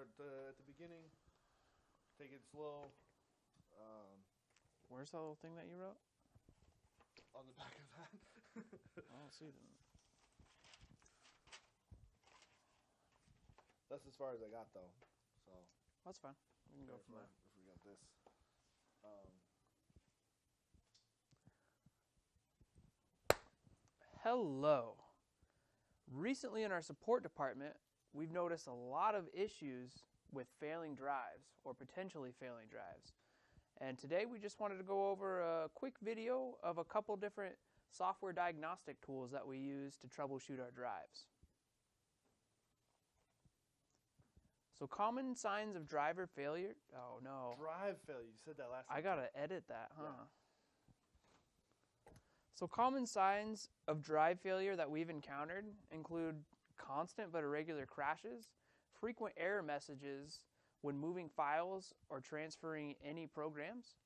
start at the beginning. Take it slow. Where's that little thing that you wrote? On the back of that. I don't see them. That's as far as I got, though. So That's fine. We can go from there. If we got this. Hello. Recently in our support department, we've noticed a lot of issues with failing drives or potentially failing drives. And today we just wanted to go over a quick video of a couple different software diagnostic tools that we use to troubleshoot our drives. So common signs of driver failure. Oh no. Drive failure. You said that last time. I gotta edit that, huh? Yeah. So common signs of drive failure that we've encountered include constant but irregular crashes, frequent error messages when moving files or transferring any programs,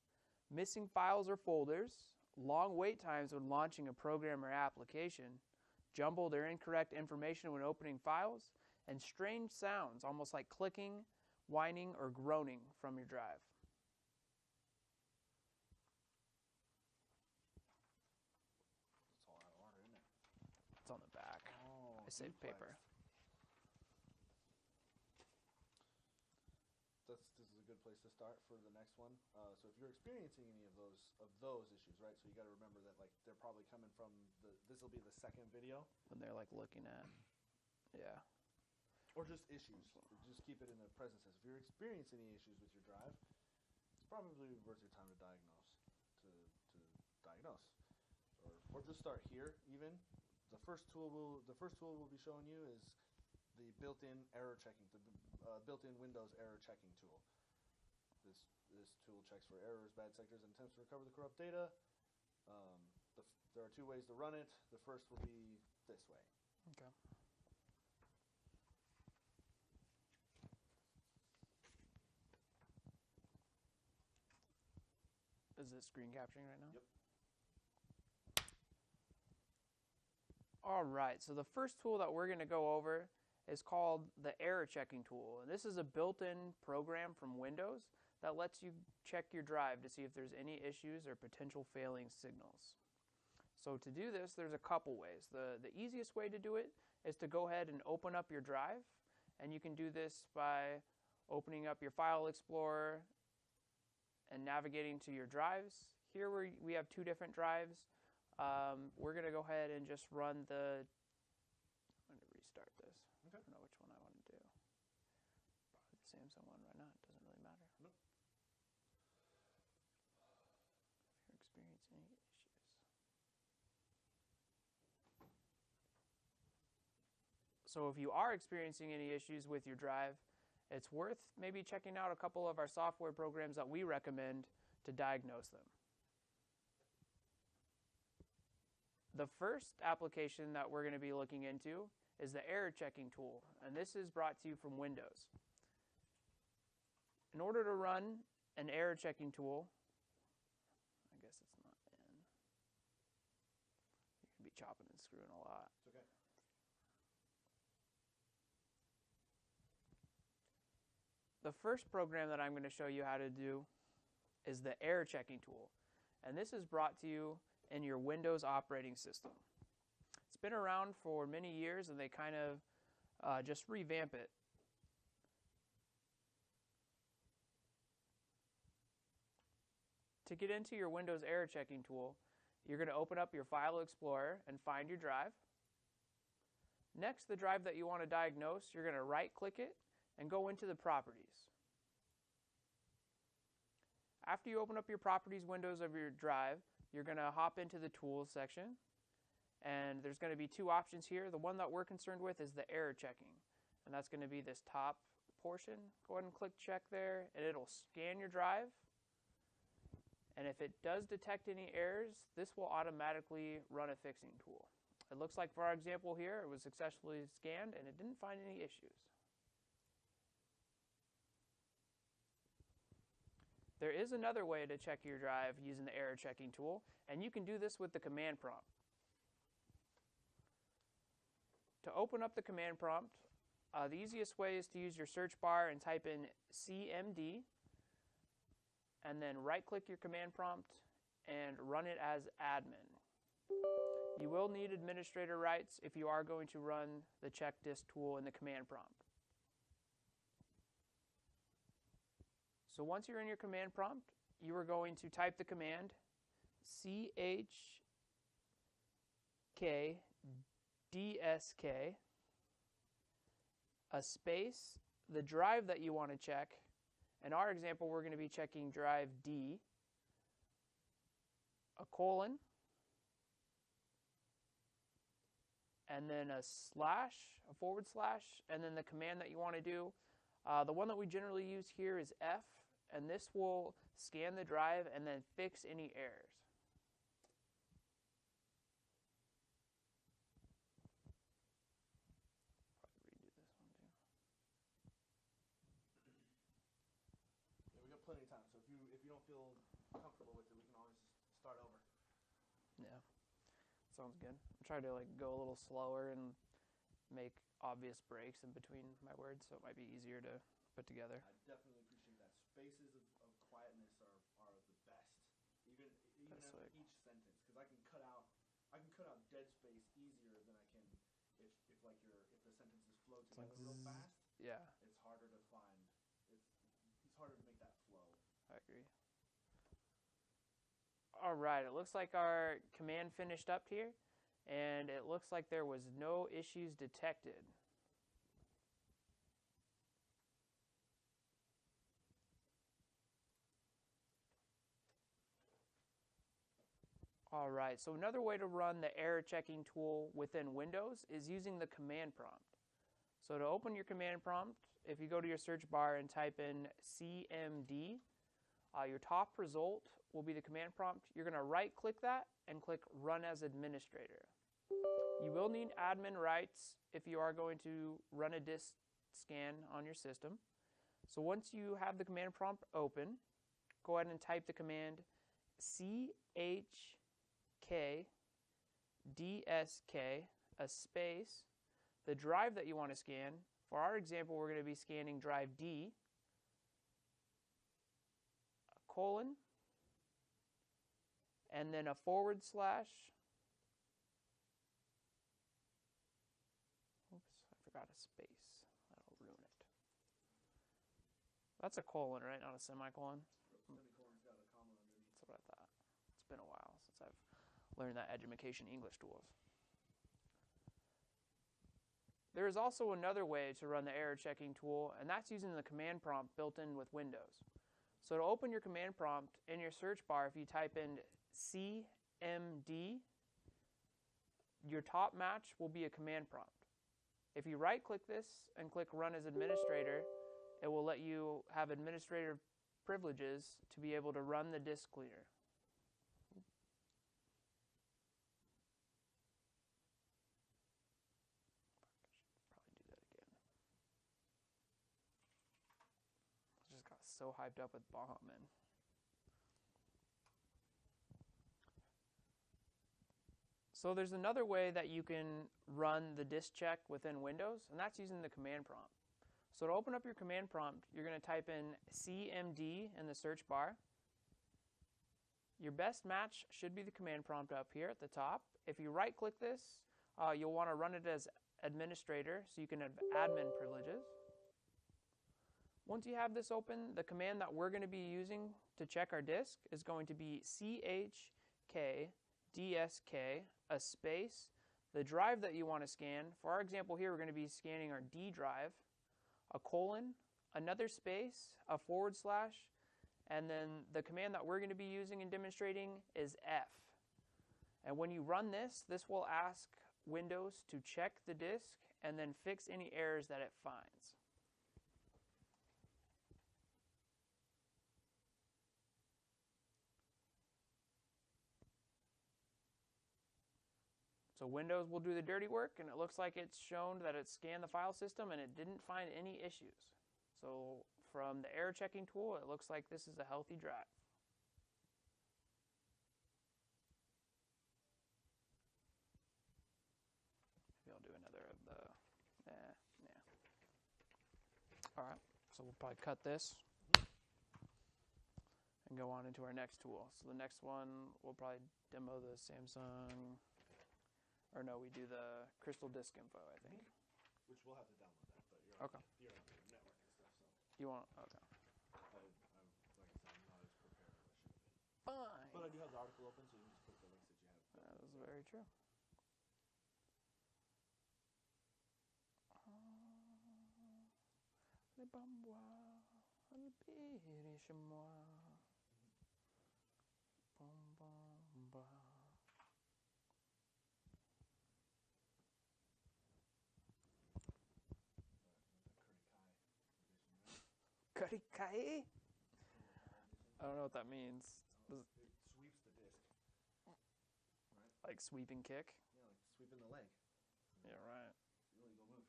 missing files or folders, long wait times when launching a program or application, jumbled or incorrect information when opening files, and strange sounds, almost like clicking, whining, or groaning from your drive. It's all out of order, isn't it? It's on the back. Oh, I saved paper. This is a good place to start for the next one. So if you're experiencing any of those issues, right? So you got to remember that like they're probably coming from this will be the second video. When they're like looking at, yeah. Or just issues. Just keep it in the present sense. If you're experiencing any issues with your drive, it's probably worth your time to diagnose. Or just start here. Even the first tool we'll be showing you is the built-in error checking, the built-in Windows error checking tool. This tool checks for errors, bad sectors, and attempts to recover the corrupt data. There are two ways to run it. The first will be this way. Okay. Is it screen capturing right now? Yep. All right, so the first tool that we're going to go over is called the error checking tool. And this is a built-in program from Windows that lets you check your drive to see if there's any issues or potential failing signals. So to do this, there's a couple ways. The easiest way to do it is to go ahead and open up your drive. And you can do this by opening up your File Explorer and navigating to your drives. Here we have two different drives. We're going to go ahead and just run I'm going to restart this. Okay. I don't know which one I want to do. Probably the Samsung one right now. It doesn't really matter. Nope. If you're experiencing any issues. So if you are experiencing any issues with your drive, it's worth maybe checking out a couple of our software programs that we recommend to diagnose them. The first application that we're going to be looking into is the error checking tool, and this is brought to you from Windows. In order to run an error checking tool, I guess it's not in. You can be chopping and screwing a lot. It's okay. The first program that I'm going to show you how to do is the error checking tool, and this is brought to you in your Windows operating system. It's been around for many years, and they kind of just revamp it. To get into your Windows error checking tool, you're going to open up your File Explorer and find your drive. Next, the drive that you want to diagnose, you're going to right-click it and go into the Properties. After you open up your Properties windows of your drive, you're going to hop into the Tools section, and there's going to be two options here. The one that we're concerned with is the error checking, and that's going to be this top portion. Go ahead and click Check there, and it'll scan your drive. And if it does detect any errors, this will automatically run a fixing tool. It looks like for our example here, it was successfully scanned, and it didn't find any issues. There is another way to check your drive using the error checking tool, and you can do this with the command prompt. To open up the command prompt, The easiest way is to use your search bar and type in CMD, and then right-click your command prompt and run it as admin. You will need administrator rights if you are going to run the check disk tool in the command prompt. So once you're in your command prompt, you are going to type the command CHKDSK, a space, the drive that you want to check. In our example, we're going to be checking drive D, a colon, and then a slash, a forward slash, and then the command that you want to do. The one that we generally use here is F, and this will scan the drive and then fix any errors. Yeah, we got plenty of time, so if you don't feel comfortable with it, we can always just start over. Yeah, sounds good. I'm trying to go a little slower and make obvious breaks in between my words, so it might be easier to put together. I definitely appreciate that. Spaces of quietness are the best, even after each sentence, because I can cut out dead space easier than I can if the sentences flow together real fast. Yeah, it's harder to find. It's harder to make that flow. I agree. All right, it looks like our command finished up here, and it looks like there was no issues detected. All right, so another way to run the error checking tool within Windows is using the command prompt. So to open your command prompt, if you go to your search bar and type in CMD, your top result will be the command prompt. You're going to right-click that and click Run as Administrator. You will need admin rights if you are going to run a disk scan on your system. So once you have the command prompt open, go ahead and type the command CHKDSK, a space, the drive that you want to scan. For our example, we're going to be scanning drive D, a colon, and then a forward slash. Oops, I forgot a space. That'll ruin it. That's a colon, right? Not a semicolon? Semicolon's got a comma underneath. That's what I thought. It's been a while since I've learned that education English tools. There is also another way to run the error checking tool, and that's using the command prompt built in with Windows. So to open your command prompt, in your search bar, if you type in CMD, your top match will be a command prompt. If you right-click this and click Run as Administrator, it will let you have administrative privileges to be able to run the disk cleaner. So hyped up with Bahamut. So there's another way that you can run the disk check within Windows, and that's using the command prompt. So to open up your command prompt, you're going to type in CMD in the search bar. Your best match should be the command prompt up here at the top. If you right-click this, you'll want to run it as administrator so you can have admin privileges. Once you have this open, the command that we're going to be using to check our disk is going to be CHKDSK, a space, the drive that you want to scan. For our example here, we're going to be scanning our D drive, a colon, another space, a forward slash, and then the command that we're going to be using and demonstrating is F. And when you run this, this will ask Windows to check the disk and then fix any errors that it finds. So Windows will do the dirty work, and it looks like it's shown that it scanned the file system and it didn't find any issues. So from the error checking tool, it looks like this is a healthy drive. Maybe I'll do another of the, nah. All right, so we'll probably cut this and go on into our next tool. So the next one, we'll probably demo the Samsung, or no, we do the Crystal Disk Info, I think. Which we'll have to download that, but you're Okay. you're on the network and stuff, so. You want, okay. Like I said, I'm not as prepared as I should have been. Fine. But I do have the article open, so you can just put the links that you have. That is very true. Les bambois, albiri chez moi. Bamba. Kari kai? I don't know what that means. It sweeps the disc. Right? Like sweeping kick? Yeah, like sweeping the leg. Yeah, right. Illegal move.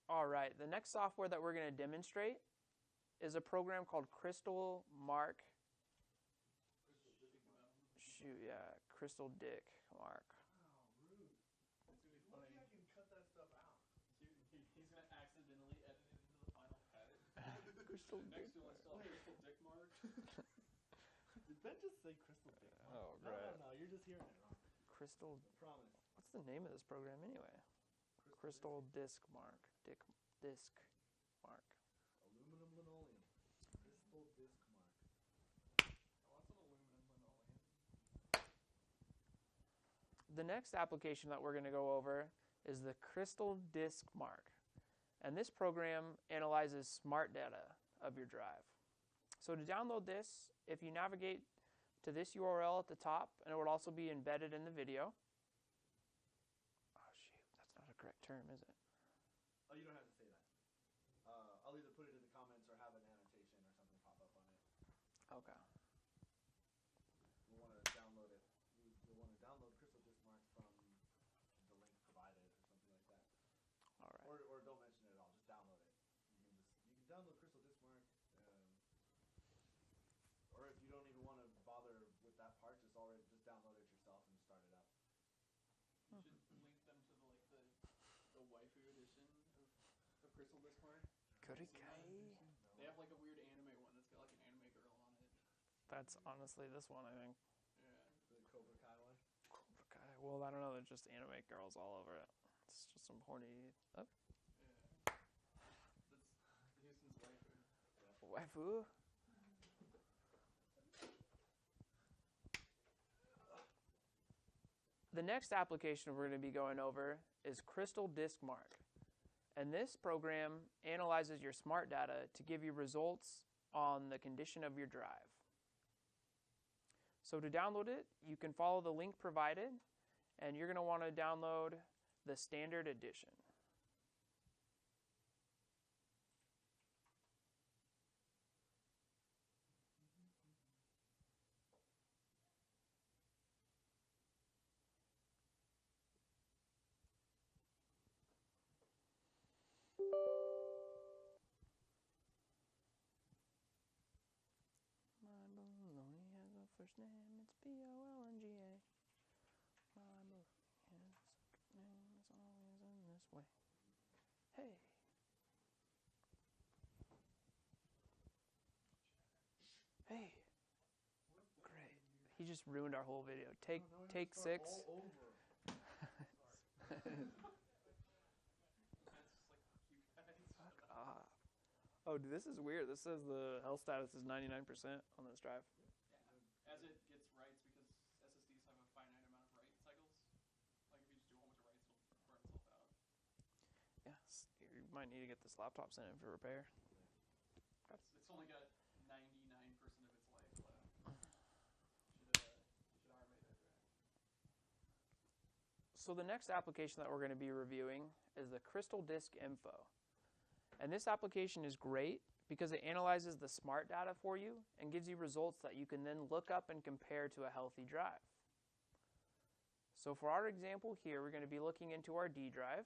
All right, the next software that we're going to demonstrate is a program called Crystal Mark. Shoot, yeah, Crystal Dick Mark. Oh, rude. It's gonna be funny. I can cut that stuff out. He's gonna accidentally edit it into the final cut. Crystal Next Dick. you'll install Crystal Dick Mark. Did Ben just say Crystal Dick? Oh, No, great. no, you're just hearing it wrong. Crystal. I promise. What's the name of this program anyway? Crystal Disk Mark. Disk Mark. Aluminum linoleum. Crystal disc mark. I want some aluminum linoleum. The next application that we're going to go over is the Crystal Disk Mark. And this program analyzes smart data of your drive. So to download this, if you navigate to this URL at the top, and it would also be embedded in the video. Oh shoot, that's not a correct term, is it? Oh, you don't have to say that. I'll either put it in the comments or have an annotation or something pop up on it. Okay. We'll want to download it. You'll want to download Crystal Disk Mark from the link provided or something like that. All right. Or don't mention it at all. Just download it. You can download Crystal Disk Mark. Or if you don't even want to bother with that part, just download it yourself and start it up. You should link them to the waifu edition of Crystal Disk Mark. Kurikai. They have like a weird anime one that's got like an anime girl on it. That's honestly this one, I think. Yeah. The Cobra Kai one. Cobra Kai. Well, I don't know. There's just anime girls all over it. It's just some horny. Oh. Yeah. That's Houston's waifu. Yeah. Waifu. The next application we're going to be going over is Crystal Disk Mark. And this program analyzes your smart data to give you results on the condition of your drive. So to download it, you can follow the link provided, and you're going to want to download the standard edition. My baloney has a first name, it's B-O-L-N-G-A. My baloney has a second name, it's always in this way. Hey. Hey. Great. He just ruined our whole video. Take 6. All over. Fuck off. Oh, dude, this is weird. This says the health status is 99% on this drive. Yeah. As it gets writes, because SSDs have a finite amount of write cycles. Like if you just do a whole bunch of writes, it'll burn itself out. Yes, you might need to get this laptop sent in for repair. It's only got 99% of its life left. Should automate that drive. So the next application that we're going to be reviewing is the Crystal Disk Info. And this application is great because it analyzes the smart data for you and gives you results that you can then look up and compare to a healthy drive. So for our example here, we're going to be looking into our D drive.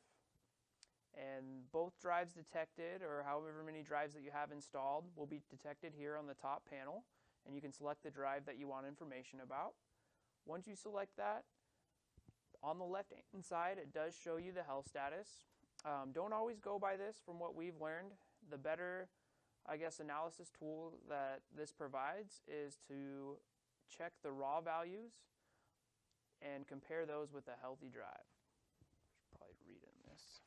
And both drives detected, or however many drives that you have installed, will be detected here on the top panel. And you can select the drive that you want information about. Once you select that, on the left-hand side, it does show you the health status. Don't always go by this from what we've learned. The better, I guess, analysis tool that this provides is to check the raw values and compare those with a healthy drive. Should probably read in this.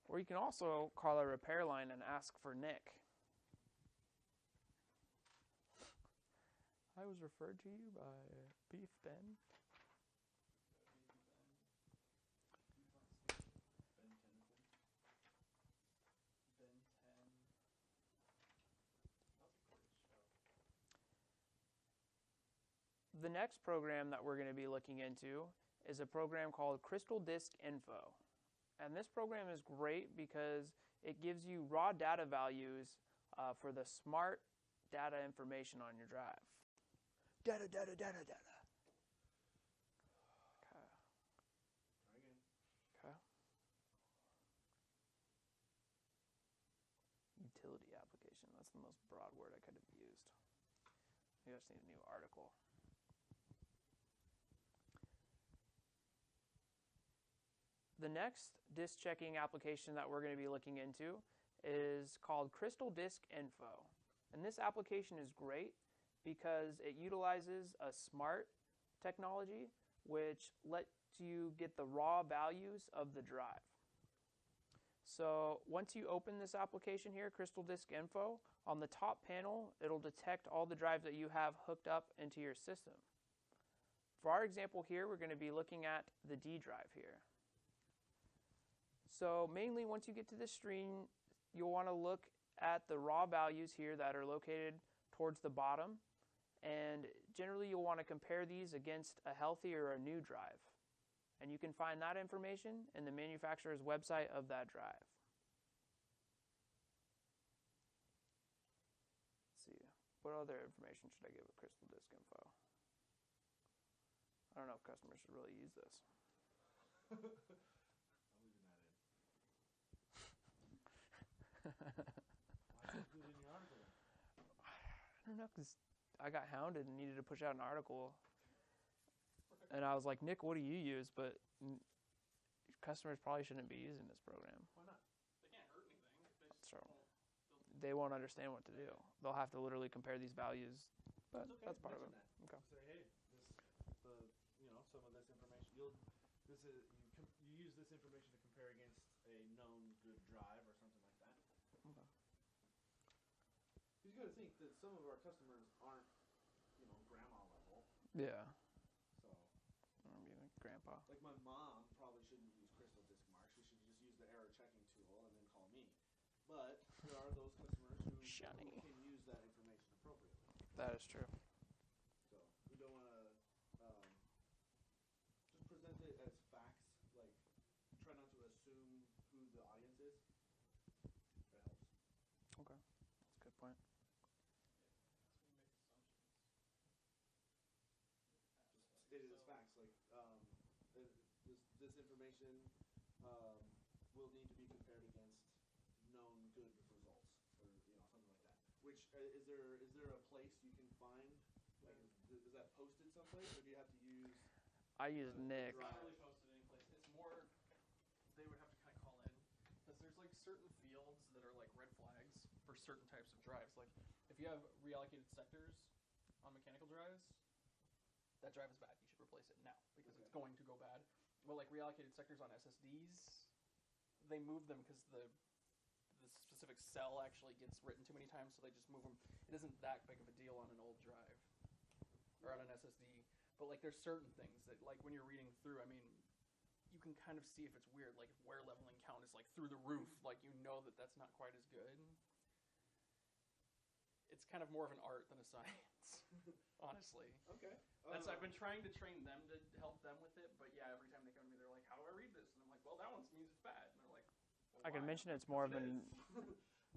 Or you can also call a repair line and ask for Nick. I was referred to you by Beef Ben. The next program that we're going to be looking into is a program called Crystal Disk Info. And this program is great because it gives you raw data values for the smart data information on your drive. Data. Okay. Try again. Okay. Utility application. That's the most broad word I could have used. I just need a new article. The next disk checking application that we're going to be looking into is called Crystal Disk Info. And this application is great because it utilizes a smart technology which lets you get the raw values of the drive. So once you open this application here, Crystal Disk Info, on the top panel, it'll detect all the drives that you have hooked up into your system. For our example here, we're going to be looking at the D drive here. So mainly once you get to this screen, you'll want to look at the raw values here that are located towards the bottom. And generally you'll want to compare these against a healthy or a new drive. And you can find that information in the manufacturer's website of that drive. Let's see, what other information should I give with Crystal Disk Info? I don't know if customers should really use this. I'm leaving that in. Why did you do it in your article then? I don't know, because I got hounded and needed to push out an article. And I was like, Nick, what do you use? But customers probably shouldn't be using this program. Why not? They can't hurt anything. They just So won't. they won't understand what to do. They'll have to literally compare these values. But It's okay. that's part of it. Mention Okay. that. Say, hey, some of this information. You use this information to compare against a known good drive or something like that. Okay. You got to think that some of our customers aren't, grandma level. Yeah. So, Or maybe grandpa. like my mom probably shouldn't use Crystal Disk Mark. She should just use the error checking tool and then call me. But there are those customers who Shiny. can use that information appropriately. That is true. So we don't want to just present it as facts. Like, try not to assume who the audience is. That helps. Okay. That's a good point. Just state it as facts. Like, this information will need to be compared against known good results, or something like that. Which is there a place you can find? Like, is that posted someplace, or do you have to use? I use Nick. It's not really posted anyplace. It's more, they would have to kind of call in. Because there's like certain fields that are like red flags for certain types of drives. Like if you have reallocated sectors on mechanical drives, that drive is bad. You should replace it now because it's going to go bad. But like reallocated sectors on SSDs, they move them because the specific cell actually gets written too many times, so they just move them. It isn't that big of a deal on an old drive or on an SSD. But like there's certain things that like when you're reading through, I mean, you can kind of see if it's weird. Like if wear leveling count is like through the roof, like that that's not quite as good. It's kind of more of an art than a science, honestly. Okay. I've been trying to train them to help them with it, but yeah, every time they come to me, they're like, "How do I read this?" And I'm like, "Well, that one means it's bad." And they're like, well, I can why? mention it's more of an.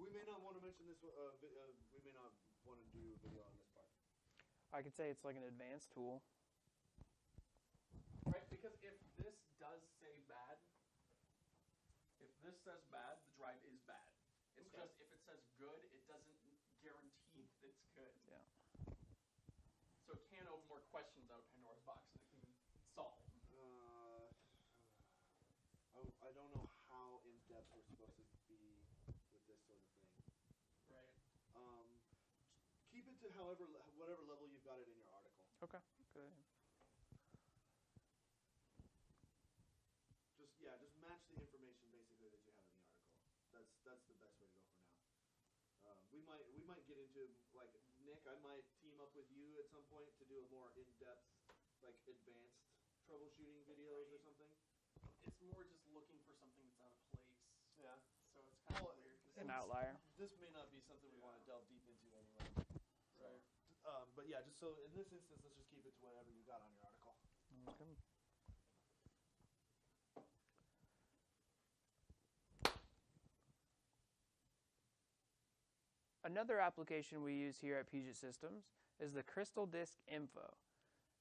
We may not want to mention this. We may not want to do a video on this part. I could say it's like an advanced tool. Right, because if this does say bad, if this says bad, the drive is bad. It's Okay. just if it says good, it doesn't guarantee that it's good. Yeah. So it can open more questions out of Pandora's box than it can solve. I don't know whatever level you've got it in your article. Okay, good. Just match the information basically that you have in the article. That's the best way to go for now. We might get into, like, Nick, I might team up with you at some point to do a more in-depth, like, advanced troubleshooting videos or something. It's more just looking for something that's out of place. Yeah. So it's kind of weird. An outlier. This may not be something we want to delve deep into anyway. Right. But yeah, just so in this instance, let's just keep it to whatever you got on your article. Okay. Another application we use here at Puget Systems is the Crystal Disk Info.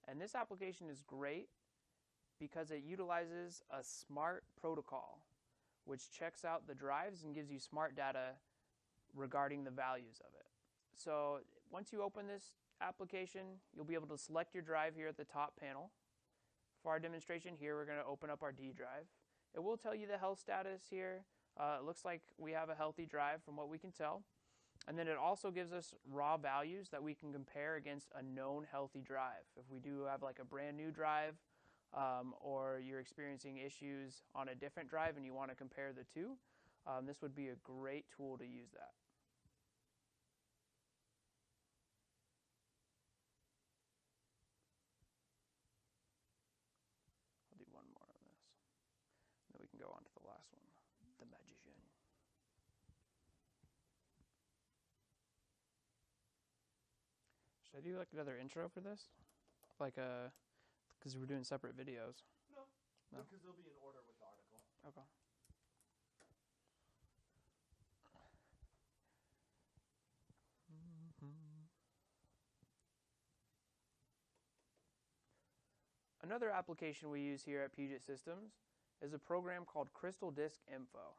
And this application is great because it utilizes a smart protocol, which checks out the drives and gives you smart data regarding the values of it. So once you open this application, you'll be able to select your drive here at the top panel. For our demonstration here, we're going to open up our D drive. It will tell you the health status here. It looks like we have a healthy drive from what we can tell. And then it also gives us raw values that we can compare against a known healthy drive. If we do have like a brand new drive, or you're experiencing issues on a different drive and you want to compare the two, this would be a great tool to use that. I'll do one more on this. Then we can go on to the last one, the magician. Should I do like another intro for this? Like because we're doing separate videos. No, No? because they'll be in order with the article. Okay. Another application we use here at Puget Systems is a program called Crystal Disk Info.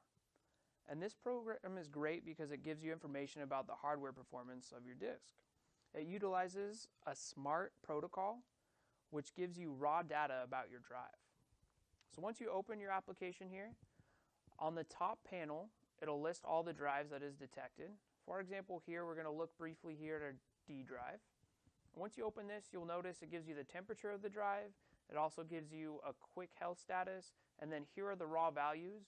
And this program is great because it gives you information about the hardware performance of your disk. It utilizes a smart protocol which gives you raw data about your drive. So once you open your application here, on the top panel, it'll list all the drives that is detected. For example, here we're going to look briefly here at our D drive. Once you open this, you'll notice it gives you the temperature of the drive. It also gives you a quick health status, and then here are the raw values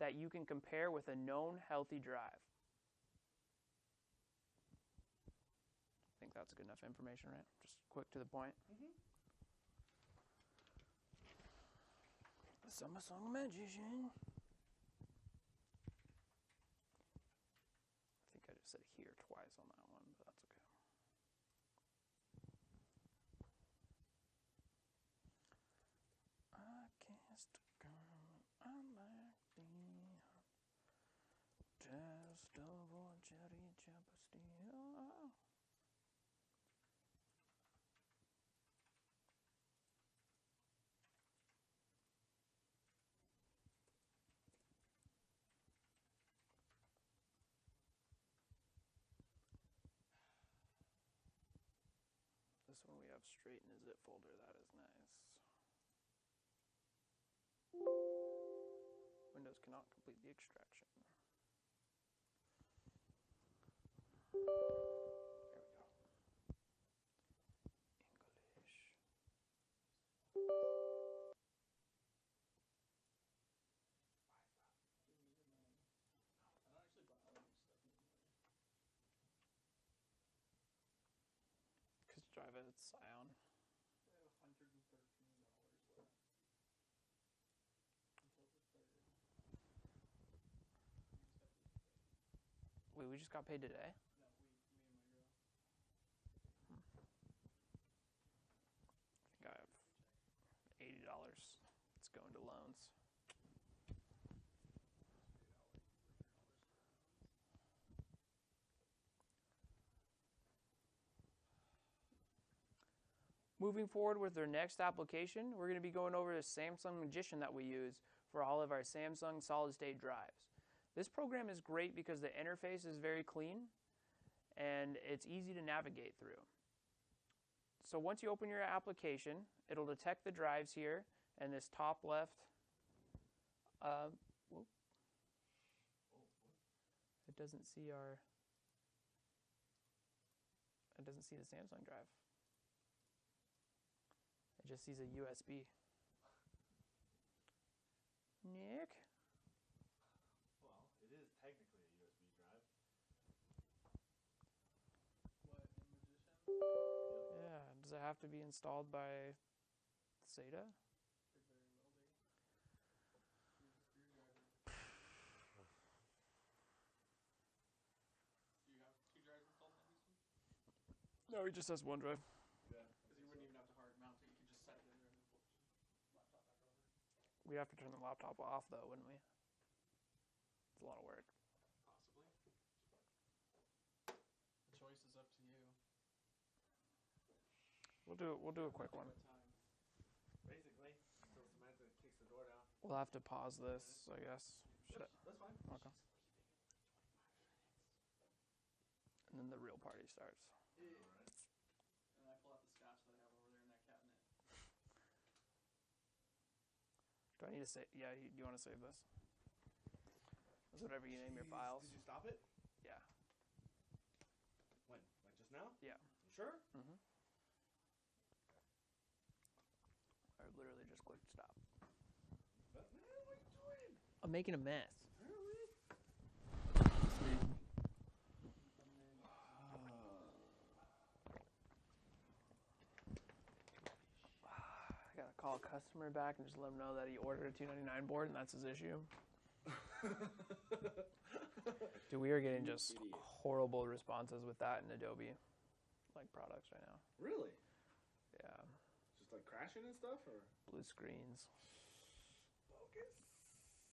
that you can compare with a known healthy drive. I think that's good enough information, right? Just quick to the point. The Summer Song Magician. I think I just said here twice on that one, but that's okay. I kissed a girl I like the test of a cherry chapstick. This one we have straight in the zip folder. That is nice. Windows cannot complete the extraction. There we go. English. I don't actually buy all new stuff anymore. Because drive it, it's Scion. I have $113 left. Until the 3rd. Wait, we just got paid today? No, me and my girl. I think I have $80. It's going to loans. Moving forward with our next application, we're going to be going over the Samsung Magician that we use for all of our Samsung solid-state drives. This program is great because the interface is very clean and it's easy to navigate through. So once you open your application, it'll detect the drives here in this top left. It doesn't doesn't see the Samsung drive. It just sees a USB. Nick? Well, it is technically a USB drive. What, in Magician? Yeah. Does it have to be installed by SATA? It very well be. Here's the screwdriver. Do you have 2 drives installed in that piece? No, he just has one drive. Yeah. Because you wouldn't even have to hard mount it. You could just set it in there and then flip the laptop back over. We'd have to turn the laptop off, though, wouldn't we? It's a lot of work. Possibly. The choice is up to you. We'll do a quick one. What time? Basically, until Samantha kicks the door down. We'll have to pause this, I guess. Should I? That's fine. Okay. And then the real party starts. Alright. And I pull out the scotch that I have over there in that cabinet. Do I need to save? Yeah, do you want to save this? It's whatever you name your files. Did you stop it? Yeah. When? Like just now? Yeah. You sure? Mm-hmm. I literally just clicked stop. But man, what are you doing? I'm making a mess. Really? I gotta call a customer back and just let him know that he ordered a $299 board and that's his issue. Dude, we are getting just horrible responses with that in Adobe, like products right now. Really? Yeah, Just like crashing and stuff, or blue screens. focus?